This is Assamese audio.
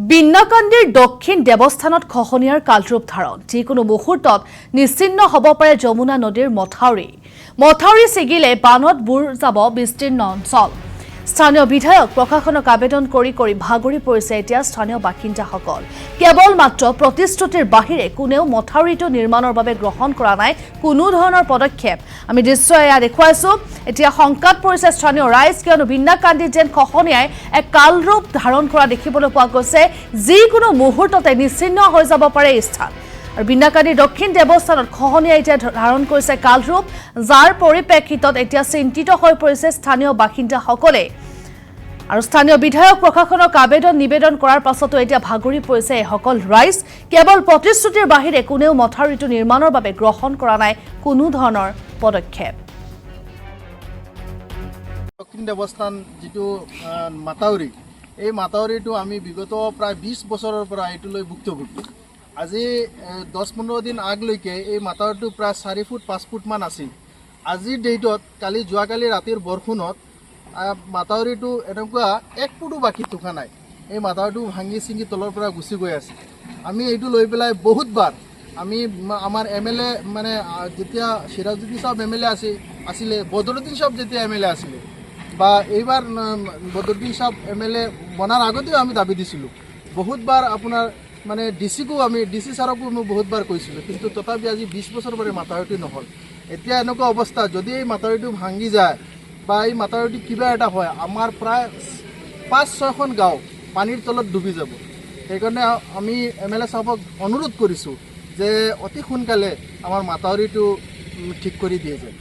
বিন্নাকান্দিৰ দক্ষিণ দেৱস্থানত খহনীয়াৰ কালৰূপ ধাৰণ যিকোনো মুহূৰ্তত নিশ্চিন্ন হ'ব পাৰে যমুনা নদীৰ মথাউৰি ছিগিলে বানত বুৰ যাব বিস্তীৰ্ণ অঞ্চল স্থানীয় বিধায়ক প্ৰশাসনক আবেদন কৰি ভাগৰি পৰিছে এতিয়া স্থানীয় বাসিন্দাসকল কেৱল মাত্ৰ প্ৰতিশ্ৰুতিৰ বাহিৰে কোনেও মথাউৰিটো নিৰ্মাণৰ বাবে গ্ৰহণ কৰা নাই কোনো ধৰণৰ পদক্ষেপ আমি দৃশ্য এয়া দেখুৱাইছো এতিয়া সংকট পৰিছে স্থানীয় ৰাইজ কিয়নো বিন্নাকান্দিত যেন খহনীয়াই এক কালৰূপ ধাৰণ কৰা দেখিবলৈ পোৱা গৈছে যিকোনো মুহূৰ্ততে নিশ্চিন্ন হৈ যাব পাৰে এই স্থান আৰু বিন্নাকান্দিৰ দক্ষিণ দেৱস্থানত খহনীয়াই এতিয়া ধাৰণ কৰিছে কালৰূপ যাৰ পৰিপ্ৰেক্ষিতত এতিয়া চিন্তিত হৈ পৰিছে স্থানীয় বাসিন্দাসকলে আৰু স্থানীয় বিধায়ক প্ৰশাসনক নিবেদন কৰাৰ পাছতো এতিয়া ভাগৰি পৰিছে এসকল ৰাইজ কেৱল প্ৰতিশ্ৰুতিৰ বাহিৰে কোনেও মথাউৰিটো নিৰ্মাণৰ বাবে গ্ৰহণ কৰা নাই কোনো ধৰণৰ পদক্ষেপ দক্ষিণ দেৱস্থান যিটো মাতাউৰি এই মাতাউৰিটো আমি বিগত প্ৰায় 20 বছৰৰ পৰা এইটোলৈ ভুক্তভোগী আজি 10-15 দিন আগলৈকে এই মাতাউৰিটো প্ৰায় 4 ফুট 5 ফুট মান আছিল আজিৰ ডেটত যোৱাকালি ৰাতিৰ বৰষুণত মাতাউৰিটো এনেকুৱা 1 ফুটো বাকী থকা নাই এই মাতাউৰিটো ভাঙি চিঙি তলৰ পৰা গুচি গৈ আছে আমি এইটো লৈ পেলাই বহুতবাৰ আমি আমাৰ এমএলএ মানে যেতিয়া সিৰাজুদ্দিন সাহেব এমএলএ আছিলে বদৰুদ্দিন সাহেব যেতিয়া এমএলএ আছিলে বা এইবাৰ বদৰুদ্দিন সাহেব এমএলএ বনাৰ আগতেও আমি দাবী দিছিলোঁ বহুতবাৰ আপোনাৰ মানে ডিসি ছাৰকো মই বহুতবাৰ কৈছিলোঁ কিন্তু তথাপি আজি 20 বছৰ পৰা মাতাউৰিটো নহ'ল এতিয়া এনেকুৱা অৱস্থা যদি এই মাতাউৰিটো ভাঙি যায় বা এই মাতাউৰিটো কিবা এটা হয় আমাৰ প্ৰায় 5-6খন গাঁও পানীৰ তলত ডুবি যাব সেইকাৰণে আমি এমএলএ সাহেবক অনুৰোধ কৰিছোঁ যে অতি সোনকালে আমাৰ মাতাউৰিটো ঠিক কৰি দিয়ে যায়